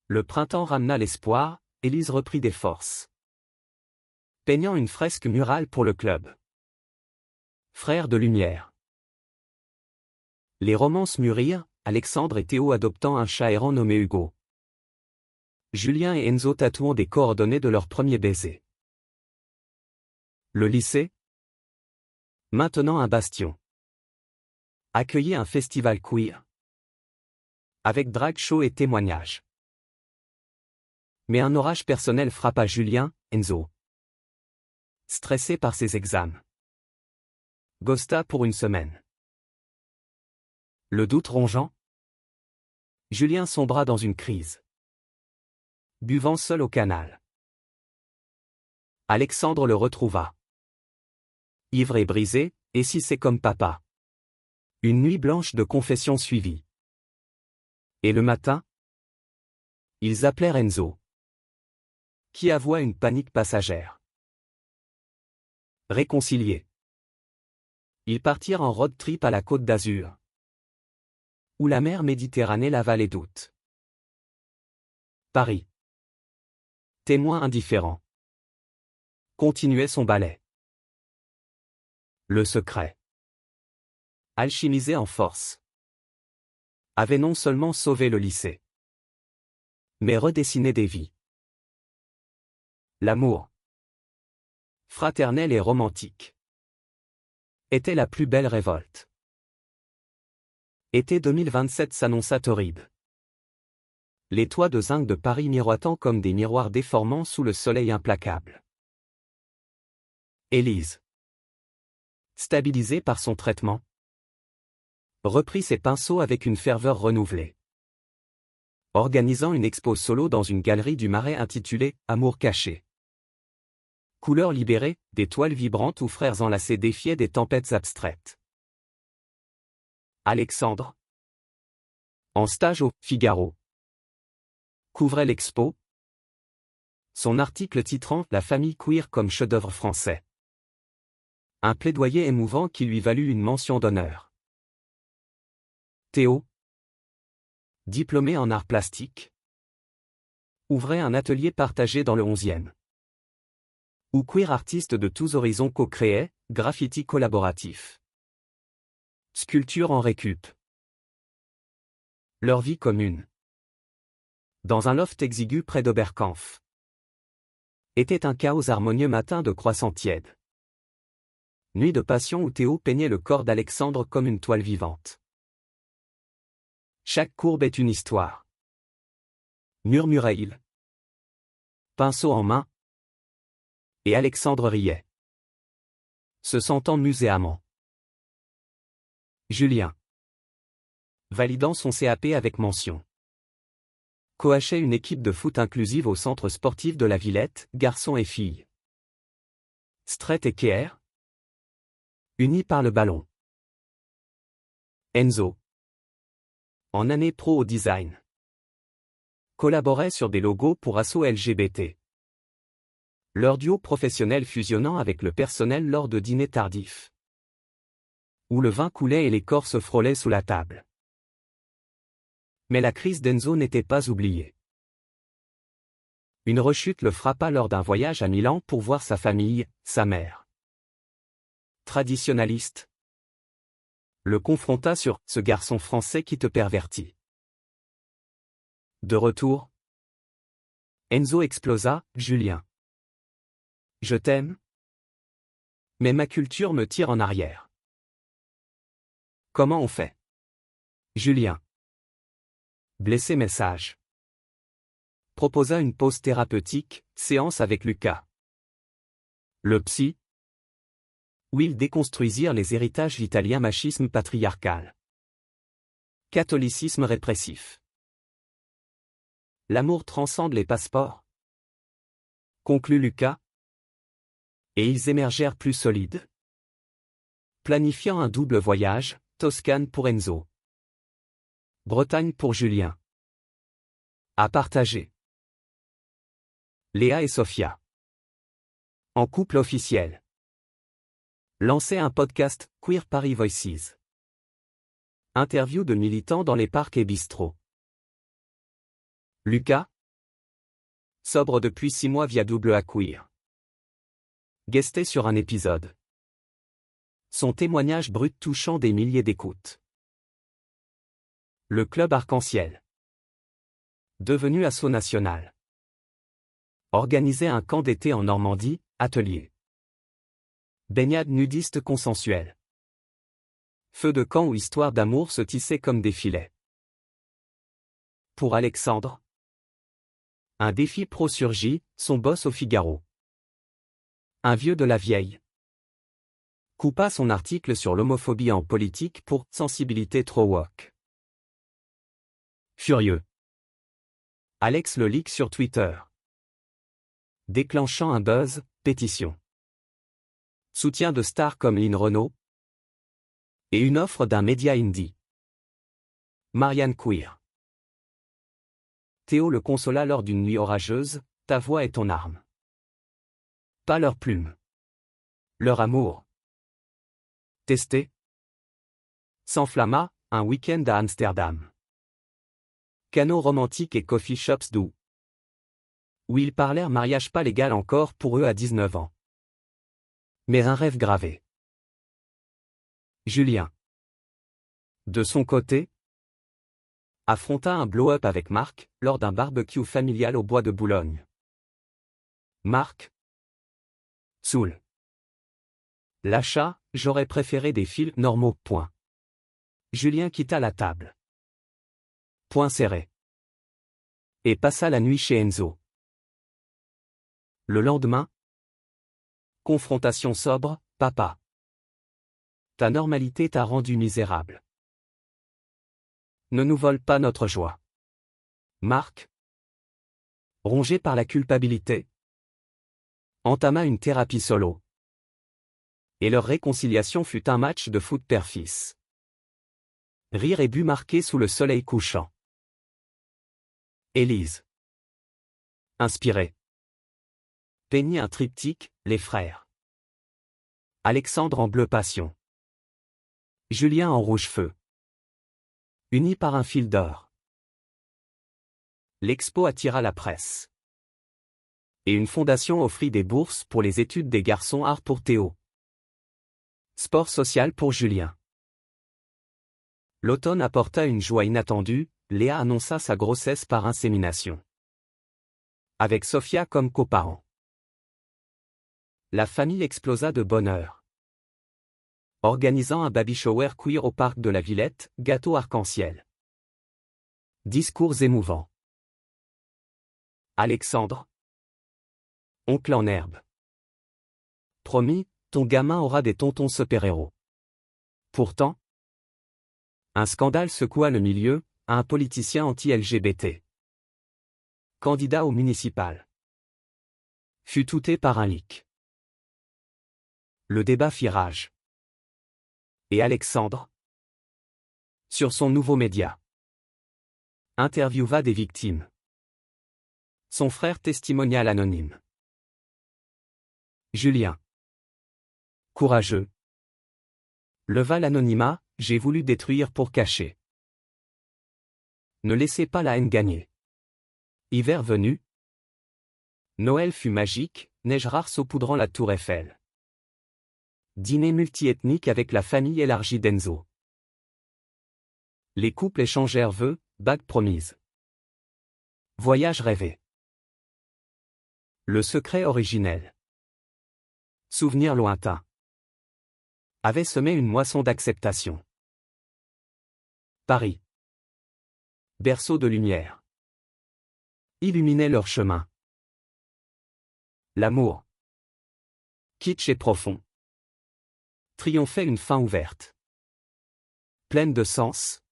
Speaker 1: Le printemps ramena l'espoir, Élise reprit des forces, peignant une fresque murale pour le club. Frères de lumière. Les romances mûrirent, Alexandre et Théo adoptant un chat errant nommé Hugo. Julien et Enzo tatouant des coordonnées de leur premier baiser. Le lycée, maintenant un bastion, accueillit un festival queer, avec drag show et témoignages. Mais un orage personnel frappa Julien, Enzo. Stressé par ses examens, ghosta pour une semaine. Le doute rongeant, Julien sombra dans une crise, buvant seul au canal. Alexandre le retrouva. Ivre et brisé, et si c'est comme papa? Une nuit blanche de confession suivie. Et le matin, ils appelèrent Enzo, qui avoua une panique passagère. Réconciliés, ils partirent en road trip à la Côte d'Azur, où la mer Méditerranée lava les doutes. Paris, témoin indifférent, continuait son ballet. Le secret, alchimisé en force, avait non seulement sauvé le lycée, mais redessiné des vies. L'amour, fraternel et romantique, était la plus belle révolte. Été 2027 s'annonça torride. Les toits de zinc de Paris miroitant comme des miroirs déformants sous le soleil implacable. Élise, stabilisée par son traitement, reprit ses pinceaux avec une ferveur renouvelée. Organisant une expo solo dans une galerie du Marais intitulée « Amour caché ». Couleurs libérées, des toiles vibrantes où frères enlacés défiaient des tempêtes abstraites. Alexandre, en stage au Figaro, couvrait l'expo. Son article titrant « La famille queer comme chef-d'œuvre français ». Un plaidoyer émouvant qui lui valut une mention d'honneur. Théo, diplômé en arts plastiques, ouvrait un atelier partagé dans le 11e. Où queer artistes de tous horizons co-créaient, graffiti collaboratif. Sculpture en récup. Leur vie commune, dans un loft exigu près d'Oberkampf, était un chaos harmonieux matin de croissant tiède. Nuit de passion où Théo peignait le corps d'Alexandre comme une toile vivante. Chaque courbe est une histoire, murmurait-il, pinceau en main. Et Alexandre riait, se sentant musé amant. Julien, validant son CAP avec mention, coachait une équipe de foot inclusive au centre sportif de la Villette, garçons et filles. Strait et Keer, unis par le ballon. Enzo, en année pro au design, collaborait sur des logos pour assos LGBT. Leur duo professionnel fusionnant avec le personnel lors de dîners tardifs, où le vin coulait et les corps se frôlaient sous la table. Mais la crise d'Enzo n'était pas oubliée. Une rechute le frappa lors d'un voyage à Milan pour voir sa famille, sa mère. Traditionnaliste, le confronta sur « ce garçon français qui te pervertit ». De retour, Enzo explosa « Julien, je t'aime, mais ma culture me tire en arrière. Comment on fait ? Julien, blessé mais sage, proposa une pause thérapeutique, séance avec Lucas, le psy, où ils déconstruisirent les héritages italiens machisme patriarcal, catholicisme répressif. L'amour transcende les passeports, conclut Lucas, et ils émergèrent plus solides, planifiant un double voyage, Toscane pour Enzo, Bretagne pour Julien. À partager. Léa et Sophia, en couple officiel, lançaient un podcast, Queer Paris Voices. Interview de militants dans les parcs et bistrots. Lucas, sobre depuis 6 mois via Double A Queer, guestait sur un épisode. Son témoignage brut touchant des milliers d'écoutes. Le club arc-en-ciel, devenu asso national, organisait un camp d'été en Normandie, atelier. Baignade nudiste consensuelle. Feu de camp où histoire d'amour se tissait comme des filets. Pour Alexandre, un défi pro surgit, son boss au Figaro. Un vieux de la vieille coupa son article sur l'homophobie en politique pour sensibilité trop woke. Furieux, Alex le leak sur Twitter, déclenchant un buzz, pétition. Soutien de stars comme Lynn Renault et une offre d'un média indie. Marianne Queer. Théo le consola lors d'une nuit orageuse, ta voix est ton arme. Pas leur plume. Leur amour. Testé. S'enflamma, un week-end à Amsterdam. Canaux romantiques et coffee shops doux. Où ils parlèrent mariage pas légal encore pour eux à 19 ans. Mais un rêve gravé. Julien. De son côté, affronta un blow-up avec Marc, lors d'un barbecue familial au bois de Boulogne. Marc. Saoul. L'achat, j'aurais préféré des fils normaux. Point. Julien quitta la table. Point serré. Et passa la nuit chez Enzo. Le lendemain. Confrontation sobre, papa. Ta normalité t'a rendu misérable. Ne nous vole pas notre joie. Marc, rongé par la culpabilité, entama une thérapie solo. Et leur réconciliation fut un match de foot père-fils. Rire et but marqués sous le soleil couchant. Élise. Inspirée. Peignit un triptyque, les frères. Alexandre en bleu passion. Julien en rouge feu. Unis par un fil d'or. L'expo attira la presse. Et une fondation offrit des bourses pour les études des garçons, art pour Théo. Sport social pour Julien. L'automne apporta une joie inattendue, Léa annonça sa grossesse par insémination. Avec Sophia comme coparent. La famille explosa de bonheur. Organisant un baby shower queer au parc de la Villette, gâteau arc-en-ciel. Discours émouvants. Alexandre. Oncle en herbe. Promis, ton gamin aura des tontons super-héros. Pourtant, un scandale secoua le milieu, un politicien anti-LGBT. Candidat au municipal. Fut outé par un leak. Le débat fit rage. Et Alexandre, sur son nouveau média, interviewa des victimes. Son frère testimonial anonyme. Julien. Courageux. Leva l'anonymat, j'ai voulu détruire pour cacher. Ne laissez pas la haine gagner. Hiver venu. Noël fut magique, neige rare saupoudrant la tour Eiffel. Dîner multiethnique avec la famille élargie d'Enzo. Les couples échangèrent vœux, bague promise. Voyage rêvé. Le secret originel. Souvenir lointain. Avait semé une moisson d'acceptation. Paris. Berceau de lumière. Illuminait leur chemin. L'amour. Kitsch et profond. Triomphait une fin ouverte. Pleine de sens.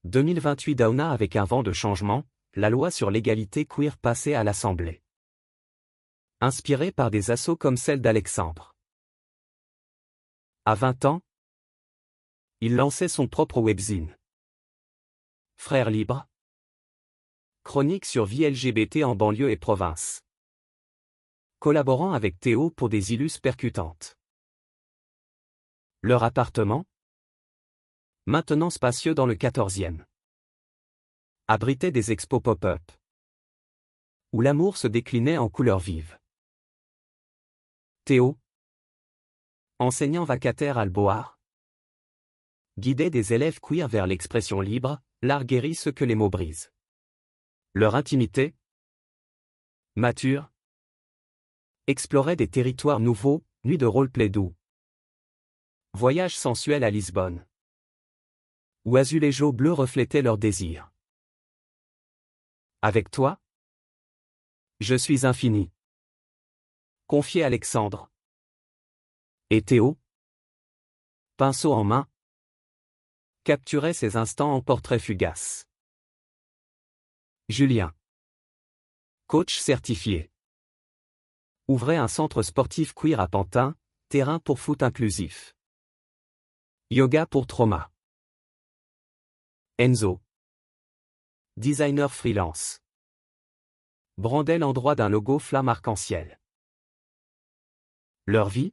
Speaker 1: 2028 Dauna avec un vent de changement, la loi sur l'égalité queer passée à l'Assemblée. Inspirée par des assauts comme celle d'Alexandre. À 20 ans, il lançait son propre webzine. Frères libres. Chronique sur vie LGBT en banlieue et province. Collaborant avec Théo pour des illus percutantes. Leur appartement, maintenant spacieux dans le 14e, abritait des expos pop-up, où l'amour se déclinait en couleurs vives. Théo, enseignant vacataire à Alboar, guidait des élèves queer vers l'expression libre, l'art guérit ce que les mots brisent. Leur intimité, mature, explorait des territoires nouveaux, nuit de roleplay doux. Voyage sensuel à Lisbonne. Où azuléjo bleu reflétait leur désir. Avec toi, je suis infini. Confiait Alexandre. Et Théo, pinceau en main, capturait ces instants en portrait fugace. Julien, coach certifié, ouvrait un centre sportif queer à Pantin, terrain pour foot inclusif. Yoga pour trauma. Enzo, designer freelance. Brandait l'endroit d'un logo flamme arc-en-ciel. Leur vie?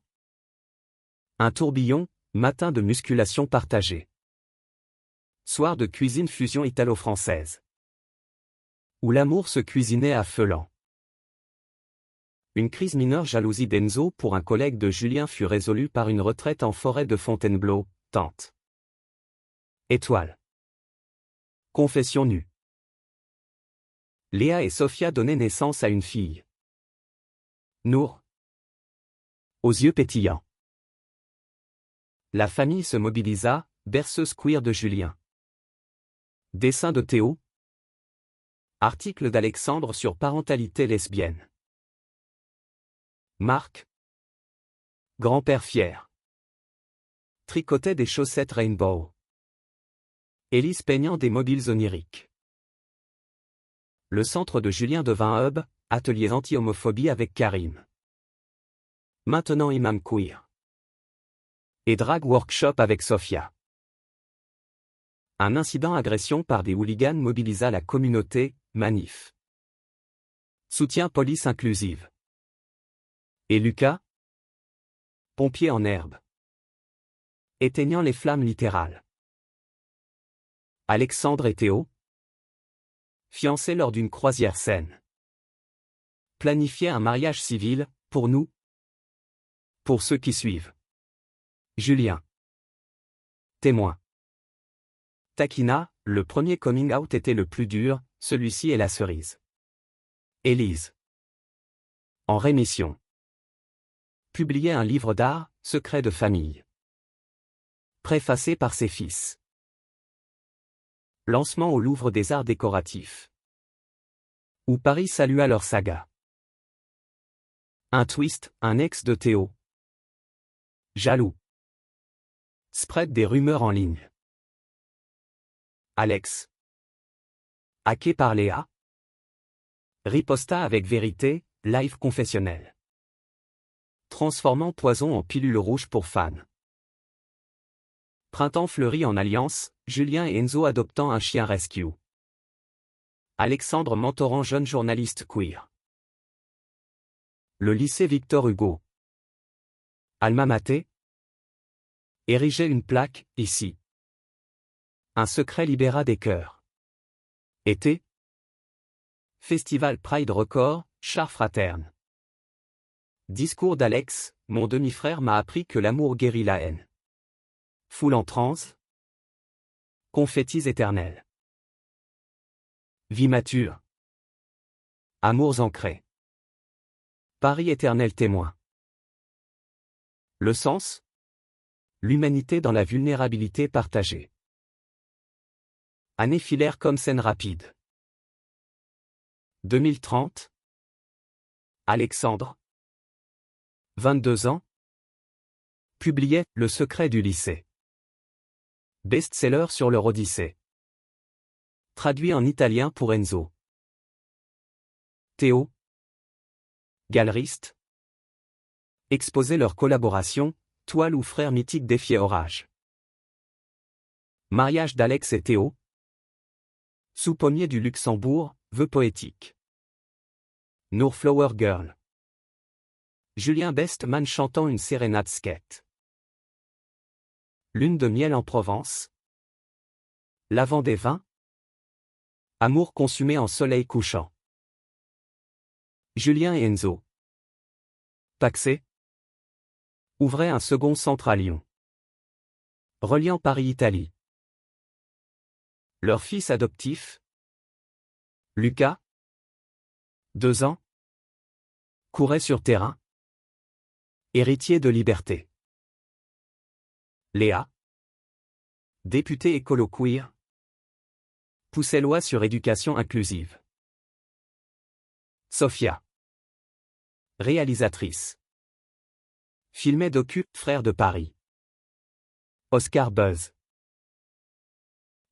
Speaker 1: Un tourbillon, matin de musculation partagée. Soir de cuisine fusion italo-française. Où l'amour se cuisinait à feu lent. Une crise mineure jalousie d'Enzo pour un collègue de Julien fut résolue par une retraite en forêt de Fontainebleau, tante. Étoile. Confession nue. Léa et Sophia donnaient naissance à une fille. Nour. Aux yeux pétillants. La famille se mobilisa, berceuse queer de Julien. Dessin de Théo. Article d'Alexandre sur parentalité lesbienne. Marc. Grand-père fier. Tricotait des chaussettes Rainbow. Élise peignant des mobiles oniriques. Le centre de Julien devint hub, atelier anti-homophobie avec Karim. Maintenant imam queer. Et drag workshop avec Sophia. Un incident agression par des hooligans mobilisa la communauté, manif. Soutien police inclusive. Et Lucas? Pompier en herbe. Éteignant les flammes littérales. Alexandre et Théo? Fiancés lors d'une croisière saine. Planifier un mariage civil, pour nous? Pour ceux qui suivent. Julien. Témoin. Taquina, le premier coming out était le plus dur, celui-ci est la cerise. Élise. En rémission. Publiait un livre d'art, Secret de famille. Préfacé par ses fils. Lancement au Louvre des Arts décoratifs. Où Paris salua leur saga. Un twist, un ex de Théo. Jaloux. Spread des rumeurs en ligne. Alex. Hacké par Léa. Riposta avec vérité, live confessionnel. Transformant poison en pilule rouge pour fans. Printemps fleuri en alliance, Julien et Enzo adoptant un chien rescue. Alexandre mentorant jeune journaliste queer. Le lycée Victor Hugo. Alma Mater. Ériger une plaque, ici. Un secret libéra des cœurs. Été. Festival Pride Record, char fraterne. Discours d'Alex, mon demi-frère m'a appris que l'amour guérit la haine. Foule en transe. Confettis éternels. Vie mature. Amours ancrés. Paris éternel témoin. Le sens? L'humanité dans la vulnérabilité partagée. Année filaire comme scène rapide. 2030. Alexandre. 22 ans. Publiait Le secret du lycée. Best-seller sur leur Odyssée. Traduit en italien pour Enzo. Théo. Galeriste. Exposer leur collaboration, toile ou frères mythiques défier orage. Mariage d'Alex et Théo. Sous pommier du Luxembourg, vœux poétiques. Nour Flower Girl. Julien Bestman chantant une sérénade skate. Lune de miel en Provence. L'avant des vins. Amour consumé en soleil couchant. Julien et Enzo. Paxé. Ouvrait un second centre à Lyon. Reliant Paris-Italie. Leur fils adoptif. Lucas. 2 ans. Courait sur terrain. Héritier de liberté. Léa. Députée écolo queer. Poussait loi sur éducation inclusive. Sophia. Réalisatrice. Filmait docu, Frères de Paris. Oscar Buzz.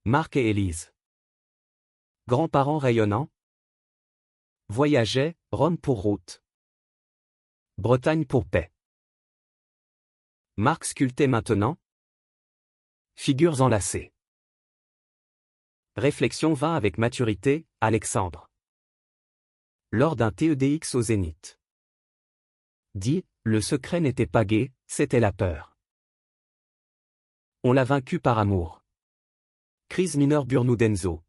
Speaker 1: Marc et Élise. Grands-parents rayonnants. Voyageait, Rome pour route. Bretagne pour paix. Marc sculptait maintenant. Figures enlacées. Réflexion vint avec maturité, Alexandre. Lors d'un TEDx au Zénith. Dit, le secret n'était pas gai, c'était la peur. On l'a vaincu par amour. Crise mineure Burnou-Denzo.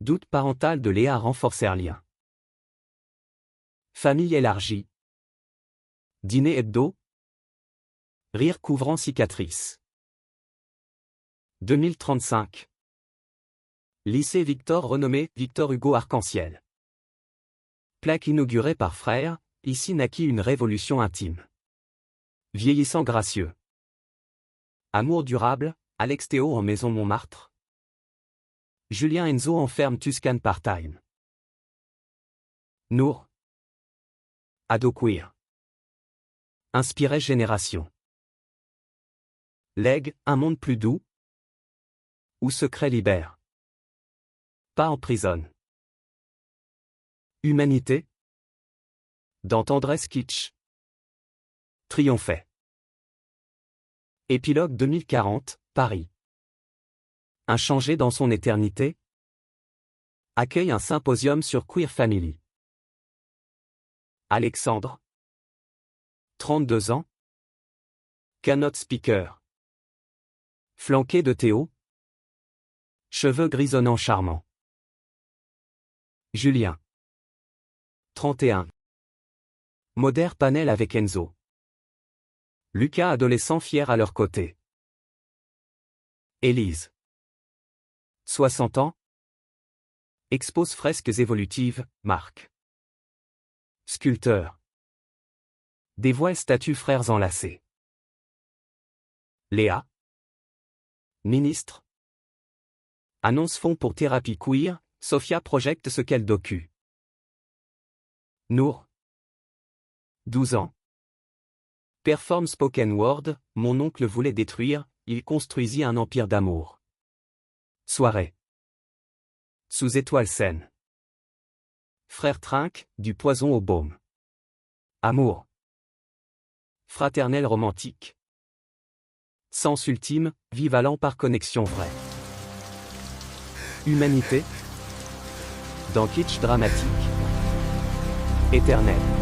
Speaker 1: Doute parental de Léa renforcèrent lien. Famille élargie. Dîner hebdo. Rire couvrant cicatrice. 2035. Lycée Victor renommé Victor Hugo Arc-en-Ciel. Plaque inaugurée par Frère, ici naquit une révolution intime. Vieillissant gracieux. Amour durable, Alex Théo en maison Montmartre. Julien Enzo enferme Tuscan part-time. Nour. Ado queer. Inspirait génération. Legs, un monde plus doux. Où secret libère. Pas emprisonne. Humanité. Dans tendresse kitsch. Triomphait. Épilogue 2040, Paris. Inchangé dans son éternité. Accueille un symposium sur Queer Family. Alexandre. 32 ans. Keynote speaker. Flanqué de Théo. Cheveux grisonnants charmants. Julien. 31. Modère panel avec Enzo. Lucas adolescent fier à leur côté. Élise. 60 ans. Expose fresques évolutives, Marc. Sculpteur. Dévoile statues frères enlacés. Léa. Ministre. Annonce fonds pour thérapie queer, Sophia projecte ce qu'elle docu. Nour. 12 ans. Performe spoken word, mon oncle voulait détruire, il construisit un empire d'amour. Soirée. Sous étoile saine. Frère Trinque, du poison au baume. Amour. Fraternel romantique. Sens ultime, vivalent par connexion vraie. Humanité. Dans kitsch dramatique. Éternel.